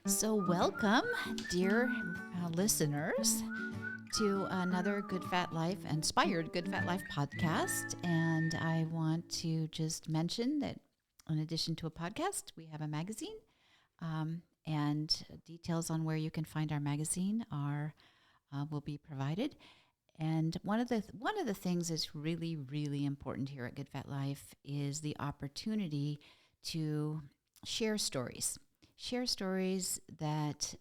So, welcome, dear listeners, to another Good Fat Life, inspired Good Fat Life podcast. And I want to just mention that in addition to a podcast, we have a magazine. And details on where you can find our magazine will be provided. And one of the things that's really, really important here at Good Fat Life is the opportunity to share stories that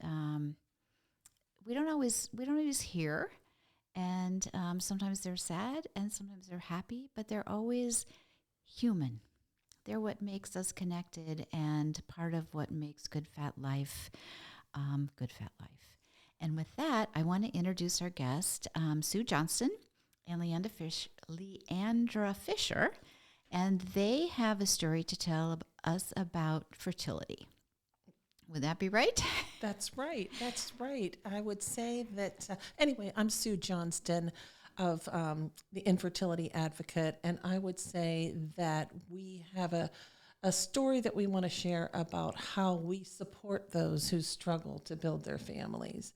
we don't always hear, and sometimes they're sad and sometimes they're happy, but they're always human. They're what makes us connected and part of what makes Good Fat Life Good Fat Life. And with that, I want to introduce our guest, Sue Johnston and LeAndrea Fisher, and they have a story to tell us about fertility. Would that be right? That's right. I would say that, anyway, I'm Sue Johnston of the Infertility Advocate, and I would say that we have a story that we want to share about how we support those who struggle to build their families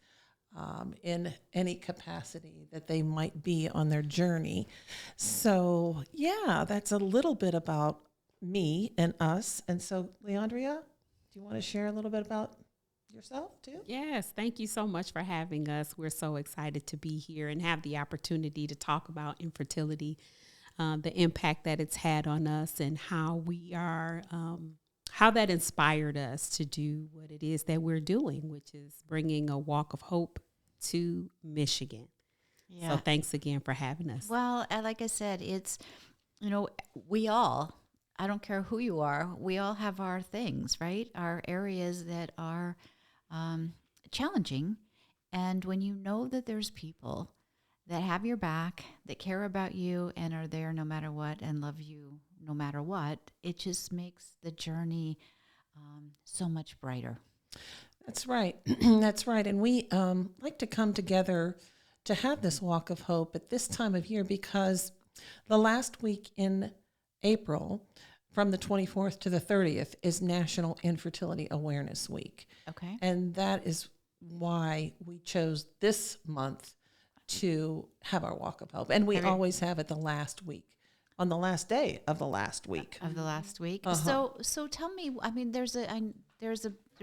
in any capacity that they might be on their journey. So, yeah, that's a little bit about me and us. And so, LeAndrea, do you want to share a little bit about yourself too? Yes, thank you so much for having us. We're so excited to be here and have the opportunity to talk about infertility, the impact that it's had on us, and how we are, how that inspired us to do what it is that we're doing, which is bringing a walk of hope to Michigan. Yeah. So thanks again for having us. Well, like I said, it's, I don't care who you are, we all have our things, right? Our areas that are challenging. And when you know that there's people that have your back, that care about you and are there no matter what and love you no matter what, it just makes the journey so much brighter. That's right. That's right. And we like to come together to have this walk of hope at this time of year, because the last week in April, from the 24th to the 30th, is National Infertility Awareness Week. Okay. And that is why we chose this month to have our walk of hope. And we always have it the last week, on the last day of the last week. Uh-huh. So tell me, I mean, there's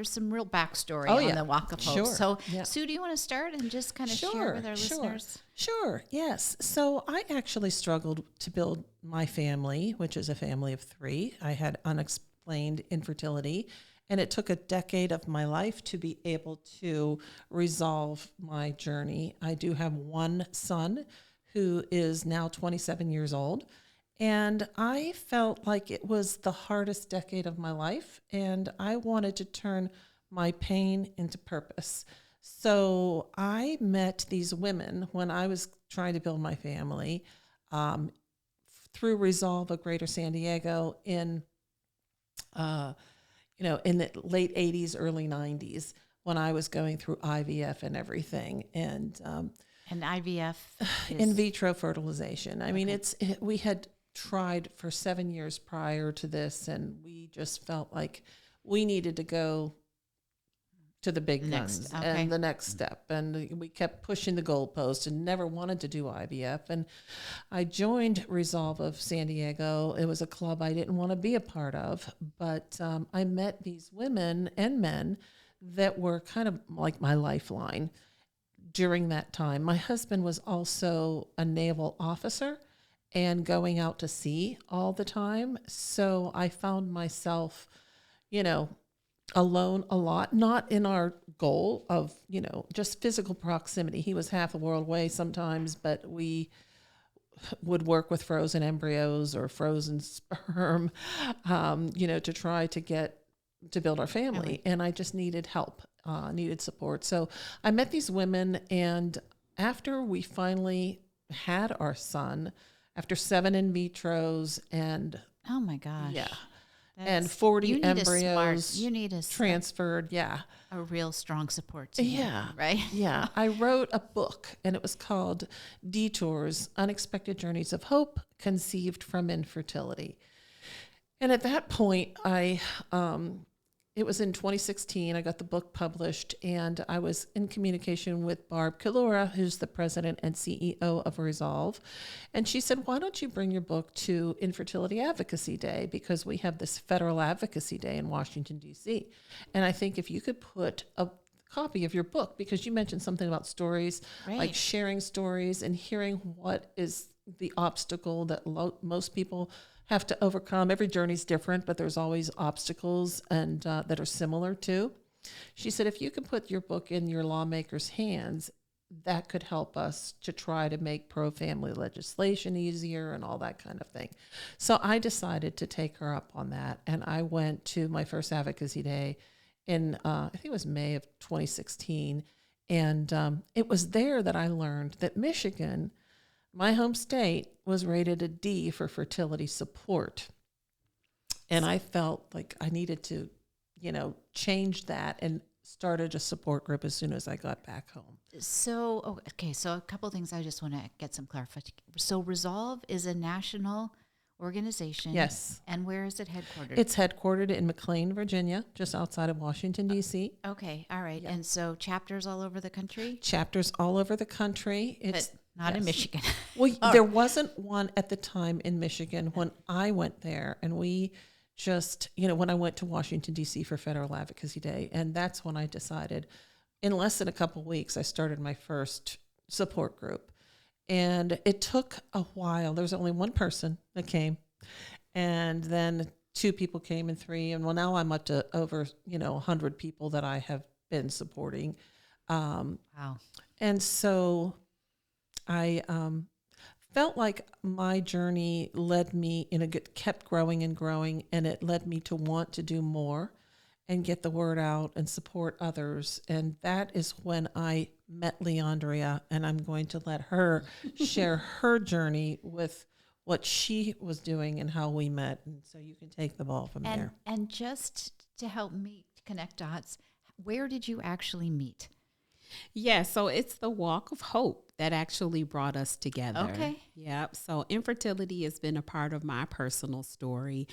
some real backstory on the walk of hope. Sure. So Sue, do you want to start and just kind of share with our listeners? Sure. Yes. So I actually struggled to build my family, which is a family of 3. I had unexplained infertility, and it took a decade of my life to be able to resolve my journey. I do have one son who is now 27 years old. And I felt like it was the hardest decade of my life, and I wanted to turn my pain into purpose. So I met these women when I was trying to build my family through Resolve of Greater San Diego in the late 80s, early 90s, when I was going through IVF and everything. And IVF is in vitro fertilization. I mean, we had tried for 7 years prior to this, and we just felt like we needed to go to the big guns and the next step. And we kept pushing the goalpost and never wanted to do IVF. And I joined Resolve of San Diego. It was a club I didn't want to be a part of, but I met these women and men that were kind of like my lifeline during that time. My husband was also a naval officer and going out to sea all the time. So I found myself, alone a lot, not in our goal of, just physical proximity. He was half a world away sometimes, but we would work with frozen embryos or frozen sperm, to try to build our family. And I just needed help, needed support. So I met these women, and after we finally had our son, after 7 in vitros and oh my gosh, and 40 embryos you need transferred, a real strong support team, right? Yeah, I wrote a book, and it was called Detours: Unexpected Journeys of Hope Conceived from Infertility. And at that point, I it was in 2016. I got the book published, and I was in communication with Barb Kalura, who's the president and CEO of Resolve. And she said, why don't you bring your book to Infertility Advocacy Day? Because we have this Federal Advocacy Day in Washington, D.C. And I think if you could put a copy of your book, because you mentioned something about stories, like sharing stories and hearing what is the obstacle that most people have to overcome. Every journey's different, but there's always obstacles and that are similar too. She said, if you can put your book in your lawmakers' hands, that could help us to try to make pro-family legislation easier and all that kind of thing. So I decided to take her up on that, and I went to my first Advocacy Day in, I think it was May of 2016, and it was there that I learned that Michigan, my home state, was rated a D for fertility support. And I felt like I needed to, change that, and started a support group as soon as I got back home. So, so a couple of things I just want to get some clarification. So Resolve is a national organization. Yes. And where is it headquartered? It's headquartered in McLean, Virginia, just outside of Washington, D.C. Okay, all right. Yeah. And so chapters all over the country? Chapters all over the country. But not in Michigan. Well, there wasn't one at the time in Michigan when I went there, and we just, when I went to Washington, D.C. for Federal Advocacy Day, and that's when I decided, in less than a couple of weeks, I started my first support group. And it took a while. There was only one person that came, and then 2 people came, and 3, and well, now I'm up to over 100 people that I have been supporting. Wow! And so I felt like my journey led me kept growing and growing, and it led me to want to do more and get the word out and support others. And that is when I met LeAndrea, and I'm going to let her share her journey with what she was doing and how we met. And so you can take the ball from there. And just to help me connect dots, where did you actually meet? Yeah, so it's the walk of hope that actually brought us together. Okay. Yep. So infertility has been a part of my personal story.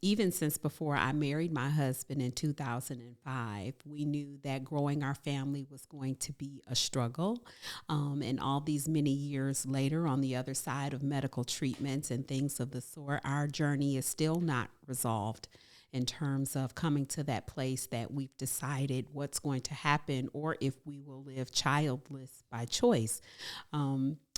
Even since before I married my husband in 2005, we knew that growing our family was going to be a struggle. And all these many years later, on the other side of medical treatments and things of the sort, our journey is still not resolved in terms of coming to that place that we've decided what's going to happen, or if we will live childless by choice.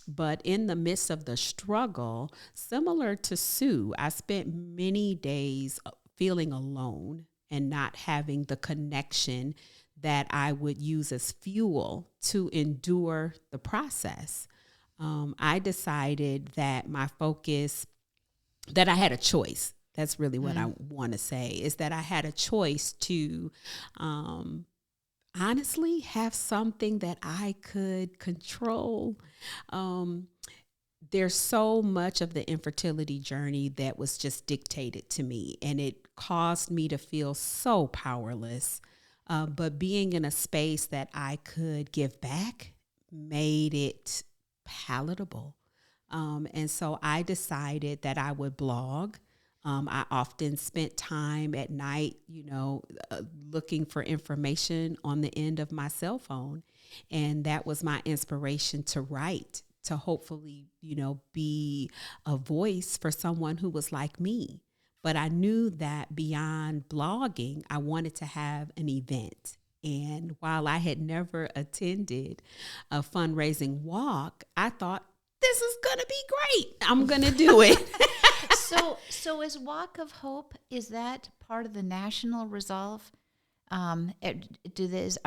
But in the midst of the struggle, similar to Sue, I spent many days feeling alone and not having the connection that I would use as fuel to endure the process. I decided that my focus, that I had a choice. That's really what I want to say, is that I had a choice to honestly have something that I could control. There's so much of the infertility journey that was just dictated to me, and it caused me to feel so powerless. But being in a space that I could give back made it palatable. And so I decided that I would blog. I often spent time at night, looking for information on the end of my cell phone. And that was my inspiration to write, to hopefully, be a voice for someone who was like me. But I knew that beyond blogging, I wanted to have an event. And while I had never attended a fundraising walk, I thought, this is going to be great. I'm going to do it. So is Walk of Hope, is that part of the national Resolve? Is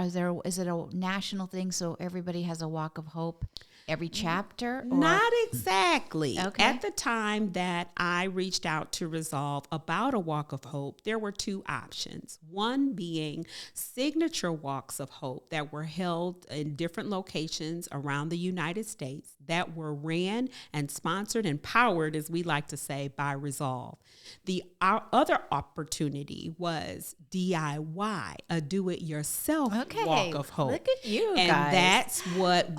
it a national thing, so everybody has a Walk of Hope every chapter? Or? Not exactly. Okay. At the time that I reached out to Resolve about a Walk of Hope, there were 2 options. One being signature walks of hope that were held in different locations around the United States that were ran and sponsored and powered, as we like to say, by Resolve. Our other opportunity was DIY, a do-it-yourself walk of hope. Look at you and guys. that's what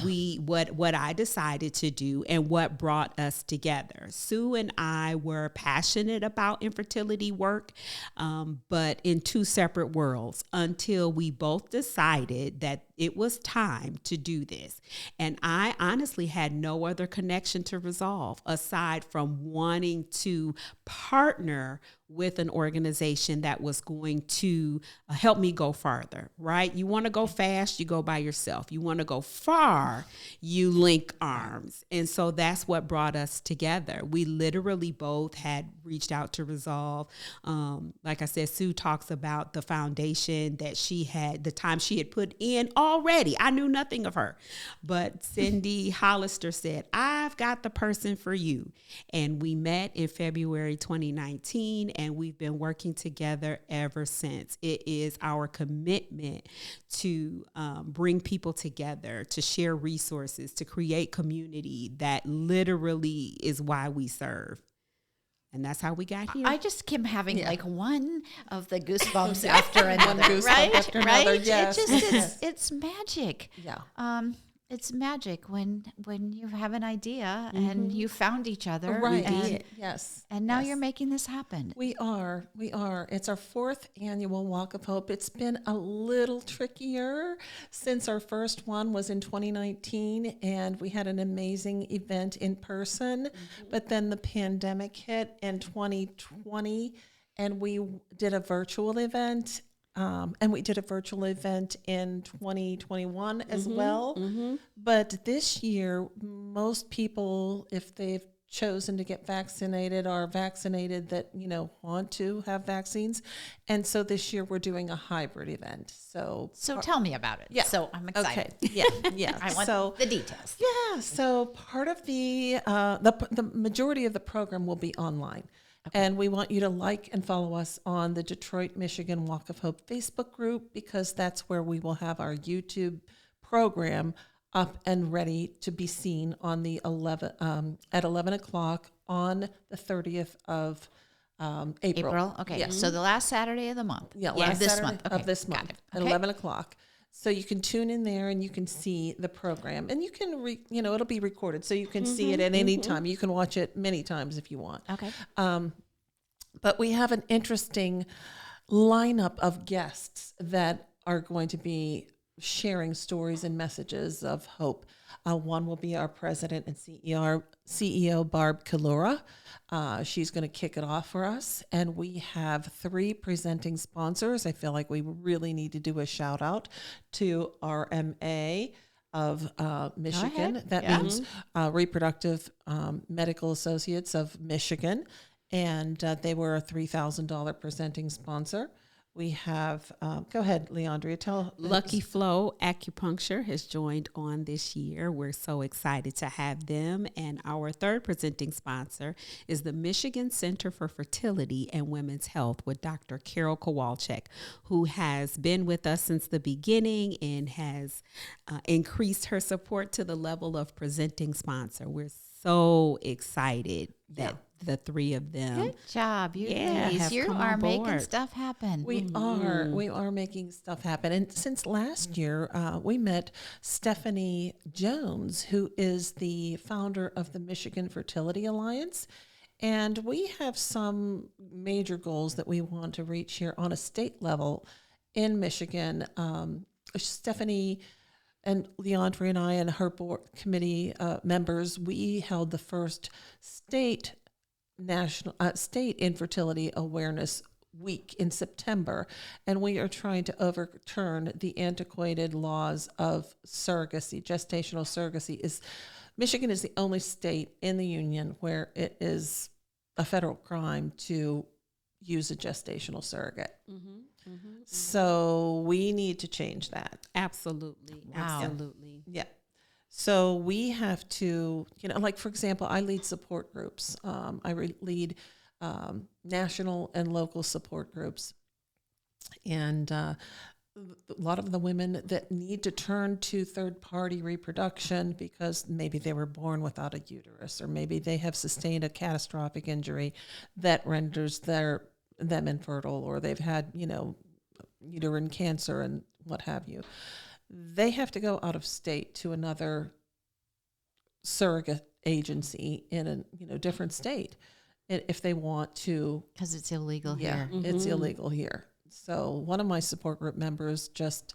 I decided to do and what brought us together. Sue and I were passionate about infertility work, but in two separate worlds until we both decided that it was time to do this. And I honestly had no other connection to Resolve aside from wanting to partner with an organization that was going to help me go farther, right? You want to go fast, you go by yourself. You want to go far, you link arms. And so that's what brought us together. We literally both had reached out to Resolve. Like I said, Sue talks about the foundation that she had, the time she had put in already. I knew nothing of her. But Cindy Hollister said, I've got the person for you. And we met in February 2019, and we've been working together ever since. It is our commitment to bring people together, to share resources, to create community. That literally is why we serve. And that's how we got here. I just keep having like one of the goosebumps after another, right? After another, right? yes. It just it's magic. Yeah. It's magic when you have an idea and you found each other, Right. And, Yes. and now Yes. you're making this happen. We are. It's our 4th annual Walk of Hope. It's been a little trickier since our first one was in 2019, and we had an amazing event in person. But then the pandemic hit in 2020, and we did a virtual event. And we did a virtual event in 2021 as well. But this year, most people, if they've chosen to get vaccinated, are vaccinated that, want to have vaccines. And so this year we're doing a hybrid event. So tell me about it. Yeah. So I'm excited. Okay. Yeah. I want the details. Yeah. So part of the majority of the program will be online. Okay. And we want you to like and follow us on the Detroit, Michigan Walk of Hope Facebook group, because that's where we will have our YouTube program up and ready to be seen on the at 11 o'clock on the 30th of April. Okay. Yes. So the last Saturday of the month. Yeah. Of this Saturday month. Okay. Of this month at 11 o'clock. So you can tune in there and you can see the program, and you can, it'll be recorded, so you can see it at any time. You can watch it many times if you want. Okay. But we have an interesting lineup of guests that are going to be sharing stories and messages of hope. One will be our president and CEO Barb Kalura. She's going to kick it off for us. And we have 3 presenting sponsors. I feel like we really need to do a shout out to RMA of Michigan. That means Reproductive Medical Associates of Michigan. And they were a $3,000 presenting sponsor. We have, go ahead, LeAndrea, tell. Lucky Flow Acupuncture has joined on this year. We're so excited to have them. And our third presenting sponsor is the Michigan Center for Fertility and Women's Health with Dr. Carol Kowalczyk, who has been with us since the beginning and has increased her support to the level of presenting sponsor. We're so excited that the 3 of them. Good job, you ladies. You are making stuff happen. We are making stuff happen. And since last year, we met Stephanie Jones, who is the founder of the Michigan Fertility Alliance. And we have some major goals that we want to reach here on a state level in Michigan. Stephanie and LeAndrea and I and her board committee members, we held the first state infertility awareness week in September, and we are trying to overturn the antiquated laws of surrogacy. Gestational surrogacy Michigan is the only state in the union where it is a federal crime to use a gestational surrogate. So we need to change that. Absolutely. Wow. Absolutely. Yeah. So we have to, like, for example, I lead support groups. I lead national and local support groups. And a lot of the women that need to turn to third-party reproduction because maybe they were born without a uterus, or maybe they have sustained a catastrophic injury that renders them infertile, or they've had, uterine cancer and what have you. They have to go out of state to another surrogate agency in a different state if they want to. Because it's illegal Yeah, here. it's illegal here. So one of my support group members just,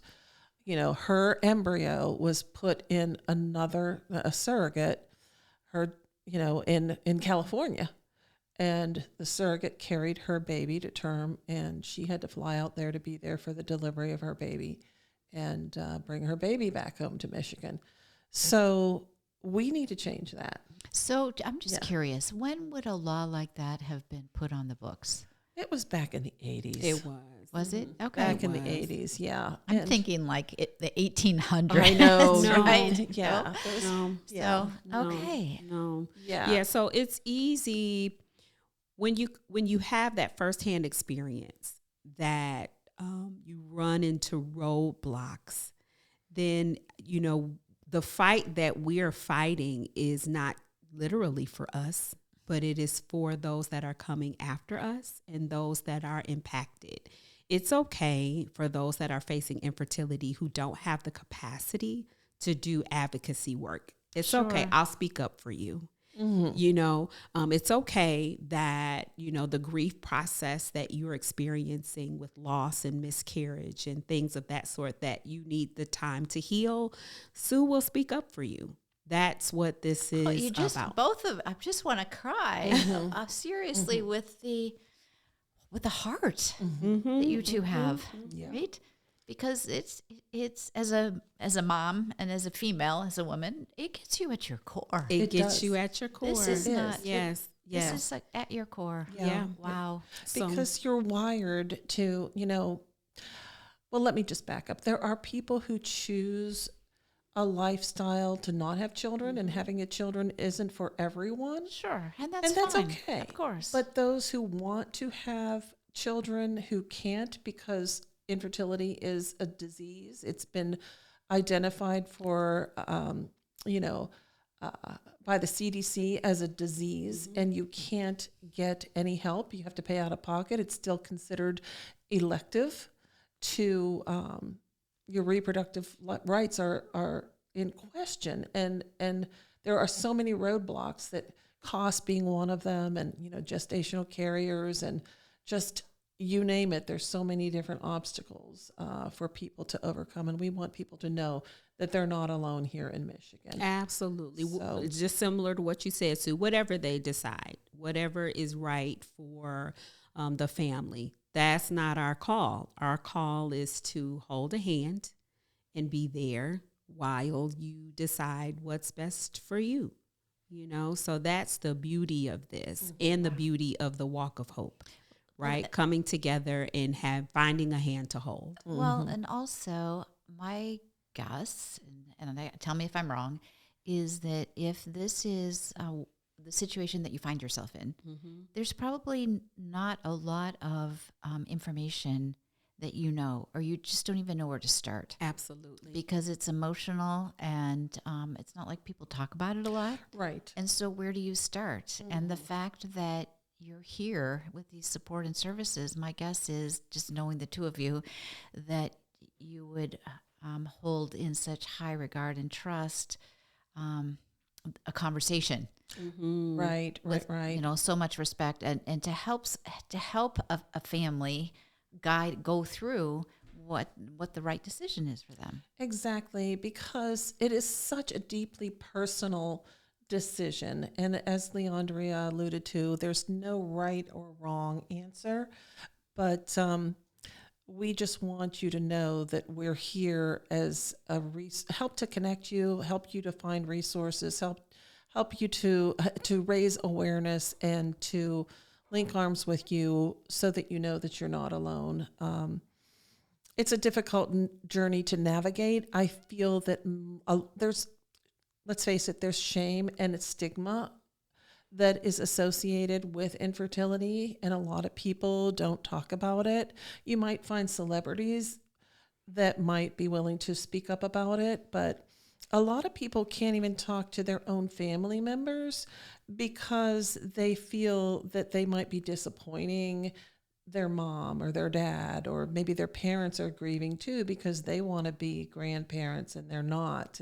her embryo was put in a surrogate, in California. And the surrogate carried her baby to term, and she had to fly out there to be there for the delivery of her baby and bring her baby back home to Michigan. So we need to change that. So I'm just curious, when would a law like that have been put on the books? It was back in the 80s. It was. Was it? Okay. Back in the 80s, yeah. I'm thinking like the 1800s. I know, No. right? Yeah. No. So, No. okay. No. Yeah. Yeah. So it's easy when you have that firsthand experience that you run into roadblocks. Then the fight that we're fighting is not literally for us, but it is for those that are coming after us and those that are impacted. It's okay for those that are facing infertility who don't have the capacity to do advocacy work. It's okay. I'll speak up for you. It's okay that, the grief process that you're experiencing with loss and miscarriage and things of that sort, that you need the time to heal. Sue will speak up for you. That's what this is You just about. I just want to cry seriously with the heart that you two have, right? Because it's as a mom and as a female, as a woman, it gets you at your core. It gets does. you at your core. This is not. Yes. This is like at your core. Yeah. Wow. Because you're wired to, well, let me just back up. There are people who choose a lifestyle to not have children, and having a children isn't for everyone. Sure, and that's that's fine. okay. Of course. But those who want to have children who can't because infertility is a disease, it's been identified for, by the CDC as a disease, and you can't get any help. You have to pay out of pocket. It's still considered elective to your reproductive rights are in question, and there are so many roadblocks, that cost being one of them, and gestational carriers, and just you name it. There's so many different obstacles for people to overcome, and we want people to know that they're not alone here in Michigan. Absolutely. So, It's just similar to what you said, Sue. Whatever they decide, whatever is right for the family, that's not our call. Our call is to hold a hand and be there while you decide what's best for you. So that's the beauty of this, and the beauty of the walk of hope, right? Coming together and finding a hand to hold. Well, and also my guess, and tell me if I'm wrong, is that if this is the situation that you find yourself in, there's probably not a lot of information that or you just don't even know where to start. Absolutely. Because it's emotional, and it's not like people talk about it a lot. right. And so where do you start? And the fact that you're here with these support and services, my guess is, just knowing the two of you, that you would hold in such high regard and trust a conversation. Right. So much respect, and to help a family go through what the right decision is for them. Exactly, because it is such a deeply personal decision. And as LeAndrea alluded to, there's no right or wrong answer. But we just want you to know that we're here as help to connect you, help you to find resources, help you to raise awareness, and to link arms with you so that you know that you're not alone. It's a difficult journey to navigate. I feel that let's face it, there's shame and stigma that is associated with infertility, and a lot of people don't talk about it. You might find celebrities that might be willing to speak up about it, but a lot of people can't even talk to their own family members because they feel that they might be disappointing their mom or their dad, or maybe their parents are grieving too because they want to be grandparents and they're not.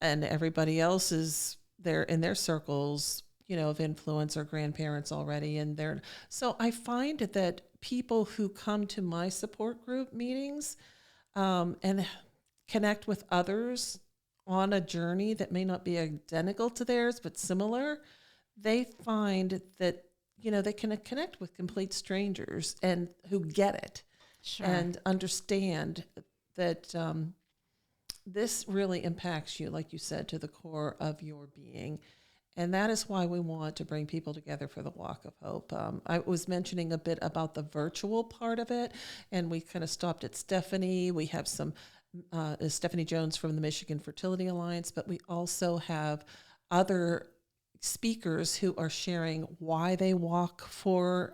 and everybody else is there in their circles, of influence or grandparents already. So I find that people who come to my support group meetings and connect with others on a journey that may not be identical to theirs, but similar, they find that, they can connect with complete strangers and who get it. Sure. And understand that this really impacts you, like you said, to the core of your being. And that is why we want to bring people together for the Walk of Hope. I was mentioning a bit about the virtual part of it, and we kind of stopped at Stephanie. We have some Stephanie Jones from the Michigan Fertility Alliance, but we also have other speakers who are sharing why they walk for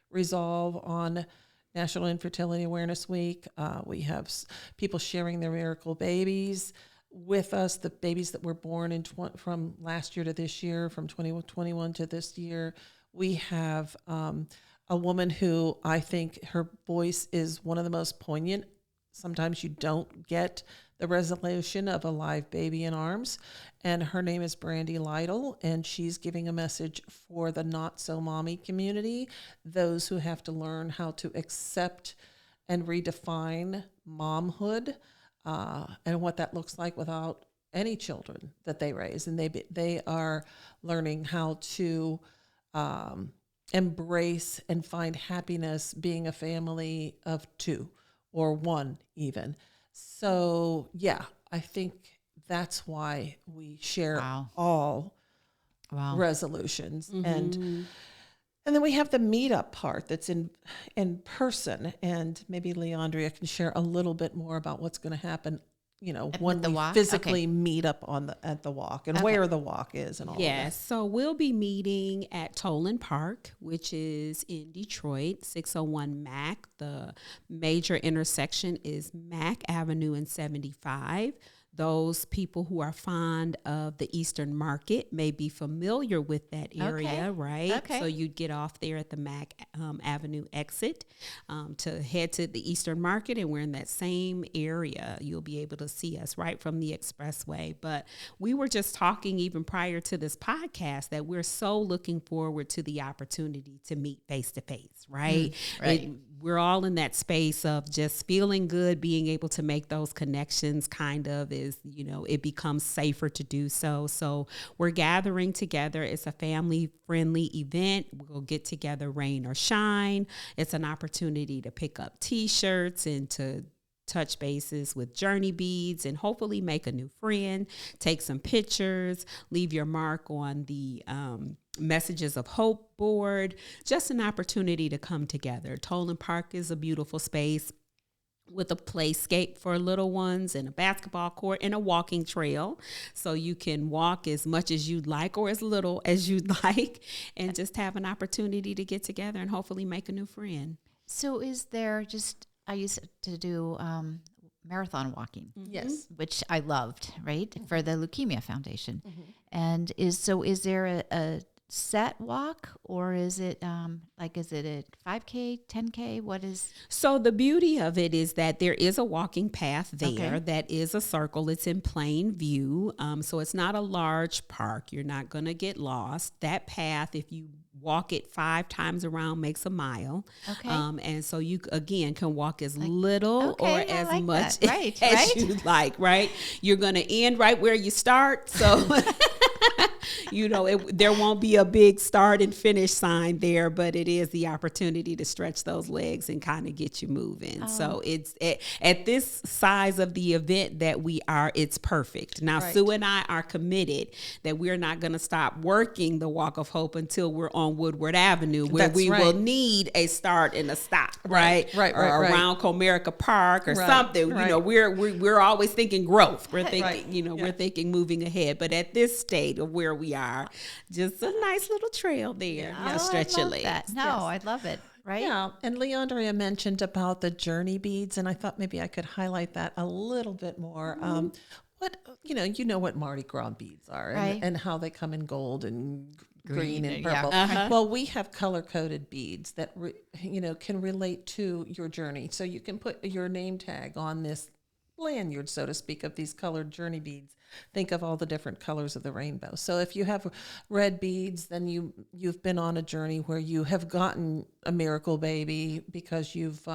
Resolve on National Infertility Awareness Week. We have people sharing their miracle babies with us, the babies that were born from last year to this year, from 2021 to this year. We have a woman who I think her voice is one of the most poignant. Sometimes you don't get the resolution of a live baby in arms. And her name is Brandy Lytle, and she's giving a message for the not-so-mommy community, those who have to learn how to accept and redefine momhood, and what that looks like without any children that they raise. And they are learning how to embrace and find happiness being a family of two or one even. So, yeah, I think that's why we share all resolutions. Mm-hmm. And then we have the meetup part that's in person. And maybe LeAndrea can share a little bit more about what's going to happen, when we physically meet up at the walk and where the walk is and all of that. Yes, so we'll be meeting at Toland Park, which is in Detroit, 601 Mack. The major intersection is Mack Avenue and 75. Those people who are fond of the Eastern Market may be familiar with that area, right? Okay. So you'd get off there at the Mack Avenue exit to head to the Eastern Market, and we're in that same area. You'll be able to see us right from the expressway. But we were just talking even prior to this podcast that we're so looking forward to the opportunity to meet face-to-face, right? Right. We're all in that space of just feeling good, being able to make those connections kind of is, it becomes safer to do so. So we're gathering together. It's a family-friendly event. We'll get together rain or shine. It's an opportunity to pick up T-shirts and to touch bases with journey beads and hopefully make a new friend, take some pictures, leave your mark on the Messages of Hope board. Just an opportunity to come together. Toland Park is a beautiful space with a playscape for little ones and a basketball court and a walking trail. So you can walk as much as you'd like or as little as you'd like and just have an opportunity to get together and hopefully make a new friend. So is there I used to do marathon walking. Yes. Which I loved, right? Mm-hmm. For the Leukemia Foundation. Mm-hmm. And is there a set walk, or is it is it a 5K, 10K? What is? So the beauty of it is that there is a walking path there that is a circle. It's in plain view. So it's not a large park. You're not going to get lost. That path, if you walk it 5 times around, makes a mile. Okay. And so you, again, can walk as little or as much as you like, right? You're going to end right where you start. So... there won't be a big start and finish sign there, but it is the opportunity to stretch those legs and kind of get you moving. So it's at this size of the event that we are, it's perfect. Now, Sue and I are committed that we're not going to stop working the Walk of Hope until we're on Woodward Avenue, where we will need a start and a stop, right? Or around Comerica Park or something. We're always thinking growth. We're thinking, we're thinking moving ahead. But at this state of where we are, just a nice little trail there to stretch your legs. I love it. Right? Yeah. And LeAndrea mentioned about the journey beads, and I thought maybe I could highlight that a little bit more. What Mardi Gras beads are, and how they come in gold and green and purple. Well, we have color-coded beads that can relate to your journey. So you can put your name tag on this lanyard, so to speak, of these colored journey beads. Think of all the different colors of the rainbow. So if you have red beads, then you've been on a journey where you have gotten a miracle baby because you've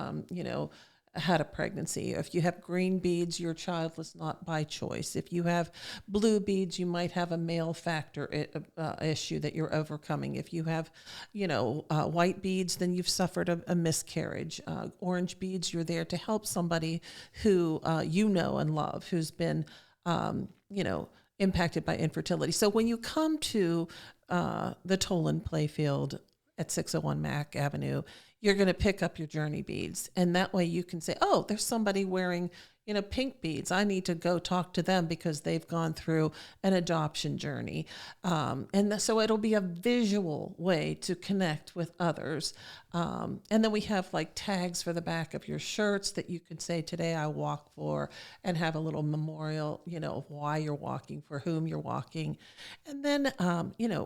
had a pregnancy. If you have green beads, your child was not by choice. If you have blue beads, you might have a male factor issue that you're overcoming. If you have, white beads, then you've suffered a miscarriage. Orange beads, you're there to help somebody who you know and love, who's been, impacted by infertility. So when you come to the Tolan Playfield at 601 Mack Avenue, you're going to pick up your journey beads. And that way you can say, oh, there's somebody wearing, pink beads. I need to go talk to them because they've gone through an adoption journey. So it'll be a visual way to connect with others. And then we have like tags for the back of your shirts that you can say, today I walk for, and have a little memorial, of why you're walking, for whom you're walking. And then,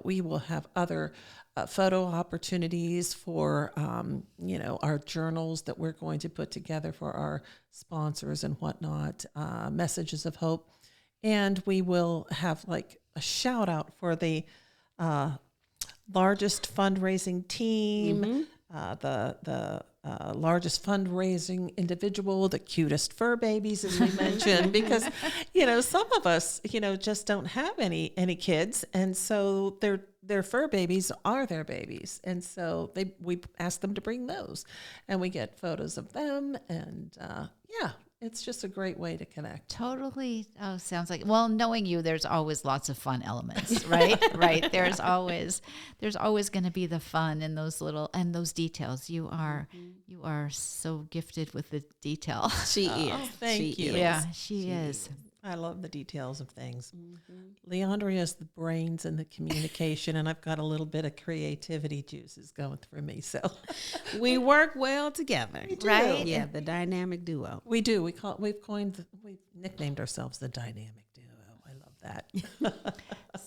we will have other photo opportunities for, our journals that we're going to put together for our sponsors and whatnot, messages of hope. And we will have like a shout out for the largest fundraising team, the largest fundraising individual, the cutest fur babies, as we mentioned, because, some of us, just don't have any kids. And so their fur babies are their babies. And so we ask them to bring those, and we get photos of them. And it's just a great way to connect. Totally. Oh, sounds like, well, knowing you, there's always lots of fun elements, right? Right. There's always going to be the fun and those details. You are so gifted with the detail. She is. Oh, thank you. Yeah, she is. I love the details of things. LeAndrea is the brains and the communication, and I've got a little bit of creativity juices going through me. So we work well together, right? Yeah, the dynamic duo. We do. We've nicknamed ourselves the dynamic duo. I love that.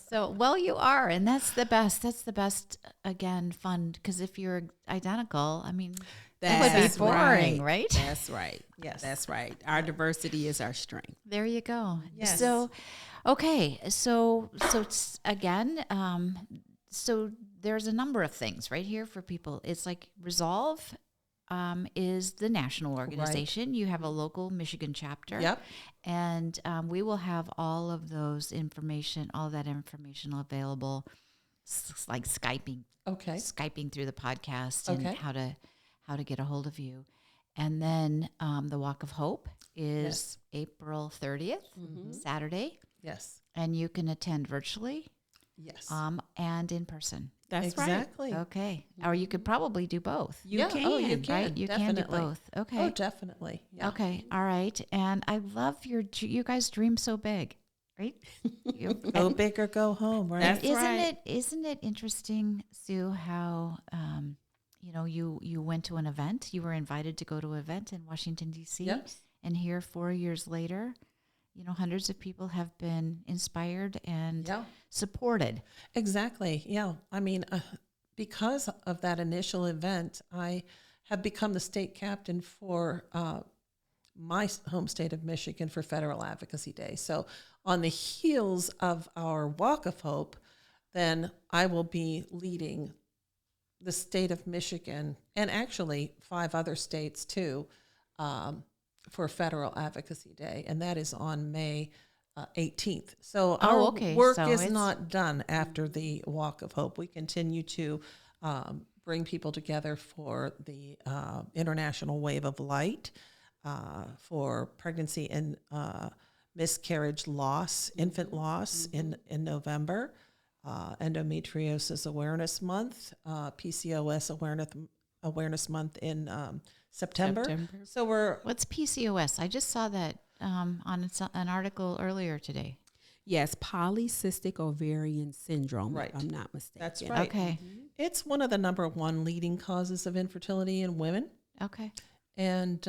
So, well, you are, and that's the best. That's the best. Again, fun, because if you're identical, I mean, that would be boring, right? That's right. Yes, that's right. Our diversity is our strength. There you go. Yes. So, okay. So again, so there's a number of things right here for people. It's like Resolve is the national organization. Right. You have a local Michigan chapter. Yep. And we will have all of that information available, like Skyping. Okay. Skyping through the podcast and okay. how to get a hold of you. And then the Walk of Hope is April 30th, Saturday. Yes. And you can attend virtually. Yes. And in person. That's exactly. Right. Okay. Or you could probably do both. You can. Oh, you can. Right? You definitely. can do both. Okay. Oh, definitely. Yeah. Okay. All right. And I love you guys dream so big, right? Go big or go home, right? That's right. Isn't it interesting, Sue, how you went to an event, you were invited to go to an event in Washington, D.C. Yes. And here 4 years later, hundreds of people have been inspired and supported. Exactly. Yeah. I mean, because of that initial event, I have become the state captain for my home state of Michigan for Federal Advocacy Day. So on the heels of our Walk of Hope, then I will be leading the state of Michigan and actually 5 other states too, for Federal Advocacy Day, and that is on May 18th. So our work is not done after the Walk of Hope. We continue to bring people together for the International Wave of Light, for pregnancy and miscarriage loss, infant loss in November, Endometriosis Awareness Month, PCOS Awareness Month in September. So what's PCOS? I just saw that on an article earlier today. Yes, polycystic ovarian syndrome. Right. If I'm not mistaken. That's right. Okay. It's one of the number 1 leading causes of infertility in women. Okay. And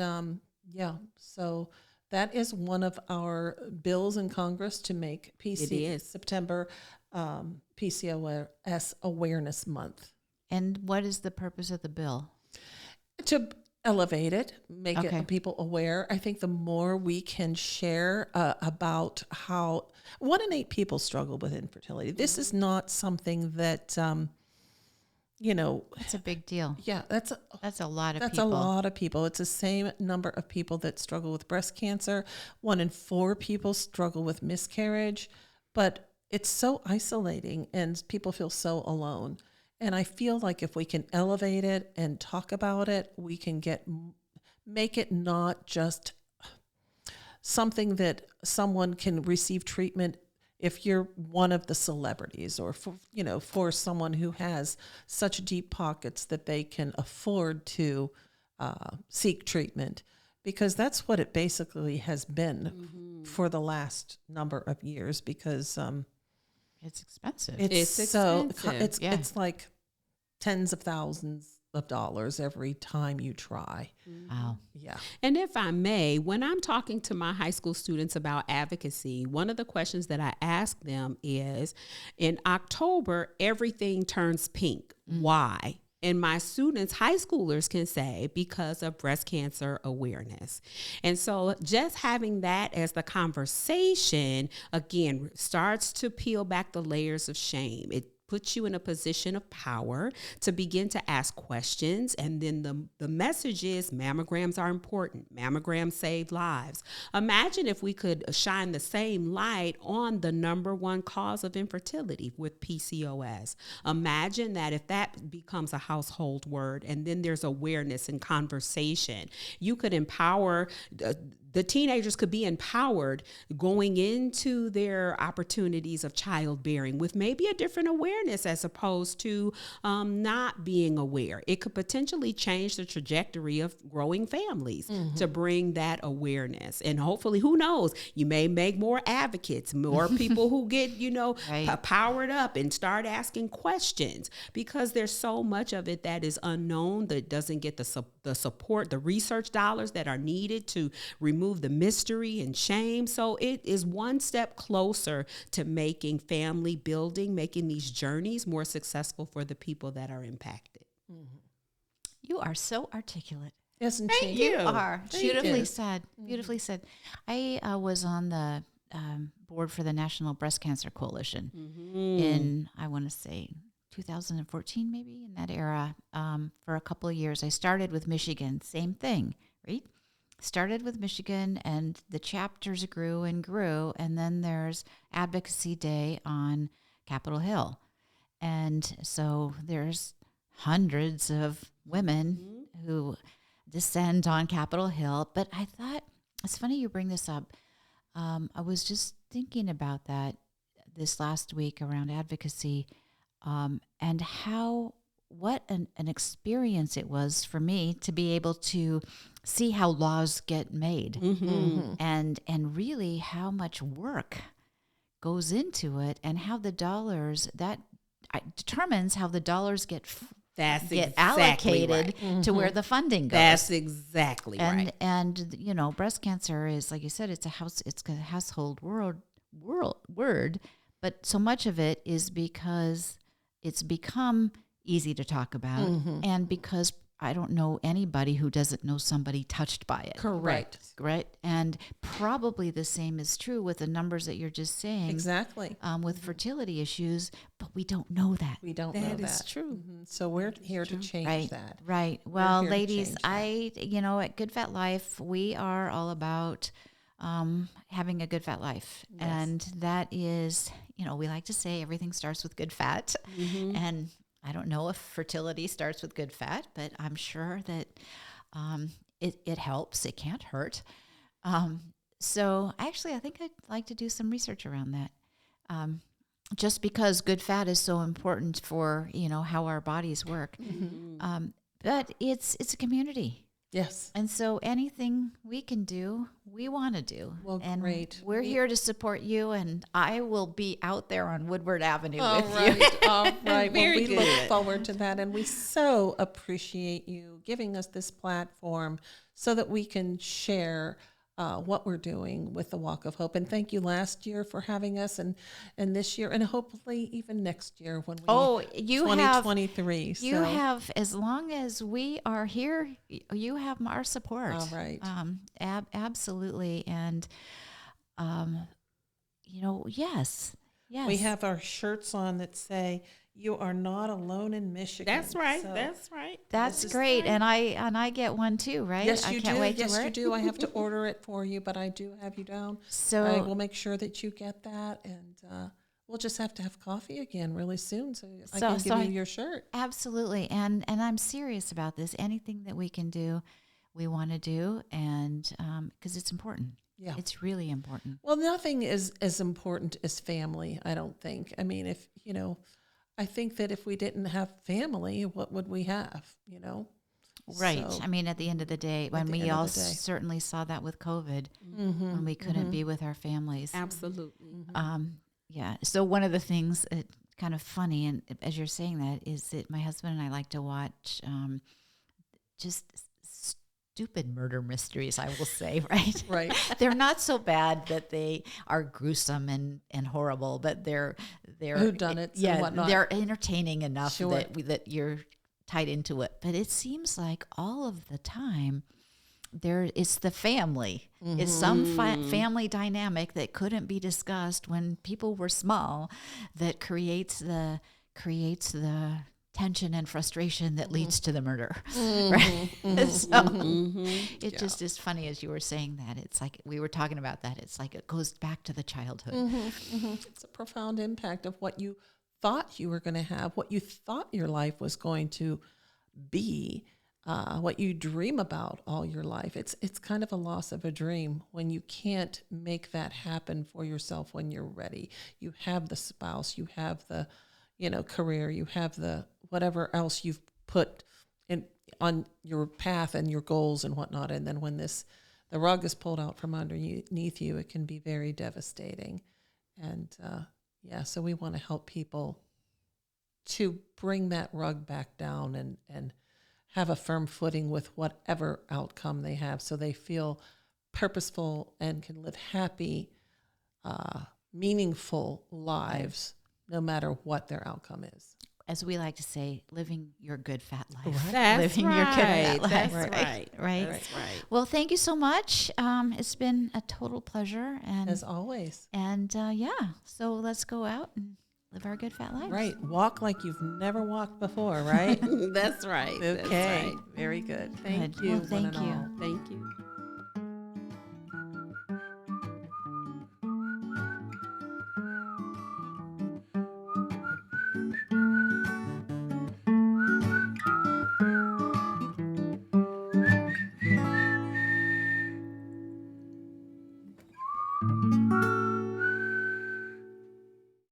so that is one of our bills in Congress to make September PCOS Awareness Month. And what is the purpose of the bill? To elevate it, make it people aware. I think the more we can share about how 1 in 8 people struggle with infertility. This is not something that, It's a big deal. Yeah, that's a lot of people. That's a lot of people. It's the same number of people that struggle with breast cancer. 1 in 4 people struggle with miscarriage, but it's so isolating and people feel so alone. And I feel like if we can elevate it and talk about it, we can make it not just something that someone can receive treatment if you're one of the celebrities, or for someone who has such deep pockets that they can afford to seek treatment, because that's what it basically has been for the last number of years. Because it's expensive. It's expensive. It's like tens of thousands of dollars every time you try. Wow. Yeah. And if I may, when I'm talking to my high school students about advocacy, one of the questions that I ask them is, in October, everything turns pink. Why? And my students, high schoolers, can say because of breast cancer awareness. And so just having that as the conversation, again, starts to peel back the layers of shame. It puts you in a position of power to begin to ask questions. And then the message is mammograms are important. Mammograms save lives. Imagine if we could shine the same light on the number one cause of infertility with PCOS. Imagine that if that becomes a household word, and then there's awareness and conversation, you could empower the teenagers could be empowered going into their opportunities of childbearing with maybe a different awareness as opposed to not being aware. It could potentially change the trajectory of growing families to bring that awareness. And hopefully, who knows, you may make more advocates, more people who get, powered up and start asking questions, because there's so much of it that is unknown, that doesn't get the support, the research dollars that are needed to remove the mystery and shame. So it is one step closer to making family building, making these journeys more successful for the people that are impacted. You are so articulate. Isn't she? You are. Beautifully said. Beautifully said. I was on the board for the National Breast Cancer Coalition in, I want to say, 2014, maybe, in that era, for a couple of years. I started with Michigan, same thing, right? Started with Michigan, and the chapters grew and grew, and then there's Advocacy Day on Capitol Hill. And so there's hundreds of women who descend on Capitol Hill. But I thought, it's funny you bring this up. I was just thinking about that this last week around advocacy, and what an experience it was for me to be able to see how laws get made, and really how much work goes into it, and how the dollars that determines how the dollars get allocated to where the funding goes. That's exactly right. And breast cancer is, like you said, it's a household word, but so much of it is because it's become easy to talk about, and because I don't know anybody who doesn't know somebody touched by it. Correct. Right. And probably the same is true with the numbers that you're just saying. Exactly. With fertility issues, but we don't know that. We don't know that. That is true. So we're here to change that. Right. Well, ladies, at Good Fat Life, we are all about having a good fat life. Yes. And that is, we like to say everything starts with good fat. And I don't know if fertility starts with good fat, but I'm sure that it helps. It can't hurt. So actually, I think I'd like to do some research around that. Just because good fat is so important for, how our bodies work. But it's a community. Yes. And so anything we can do, we want to do. Well, and great. We're here to support you, and I will be out there on Woodward Avenue with you. All right. Very we good. look forward to that, and we so appreciate you giving us this platform so that we can share what we're doing with the Walk of Hope. And thank you last year for having us, and this year, and hopefully even next year when we you 2023. have you have, as long as we are here, you have our support. All right. Absolutely, and yes. We have our shirts on that say, "You are not alone in Michigan." That's right. So That's right. That's great, and I get one too, right? yes, I you can't do. wait Yes, to wear you it. do. I have to order it for you, but I do have you down. So I will make sure that you get that, and we'll just have to have coffee again really soon, so I can give you your shirt. Absolutely, and I'm serious about this. Anything that we can do, we want to do, and because it's important. Yeah. It's really important. Well, nothing is as important as family, I don't think. I mean, I think that if we didn't have family, what would we have, Right. So, I mean, at the end of the day, when we all certainly saw that with COVID, when we couldn't be with our families. Absolutely. Yeah. So one of the things that kind of funny, and as you're saying that, is that my husband and I like to watch just stupid murder mysteries, I will say, right? Right. They're not so bad that they are gruesome and horrible, but they're whodunits and whatnot. They're entertaining enough Sure. that you're tied into it. But it seems like all of the time it's the family. It's some family dynamic that couldn't be discussed when people were small that creates the tension and frustration that leads to the murder. Right? It just is funny as you were saying that. It's like we were talking about that. It's like it goes back to the childhood. It's a profound impact of what you thought you were going to have, what you thought your life was going to be, what you dream about all your life. It's kind of a loss of a dream when you can't make that happen for yourself when you're ready. You have the spouse, you have the career, you have the whatever else you've put in on your path and your goals and whatnot. And then when the rug is pulled out from underneath you, it can be very devastating. And so we want to help people to bring that rug back down and have a firm footing with whatever outcome they have, so they feel purposeful and can live happy, meaningful lives, no matter what their outcome is. As we like to say, living your good fat life. Right. That's living your good fat life. That's right. right. That's right. Well, thank you so much. It's been a total pleasure, and As always. And so let's go out and live our good fat lives. Right. Walk like you've never walked before, right? That's right. Okay. That's right. Very good. Thank Good. you. Well, thank one and you. all. Thank you.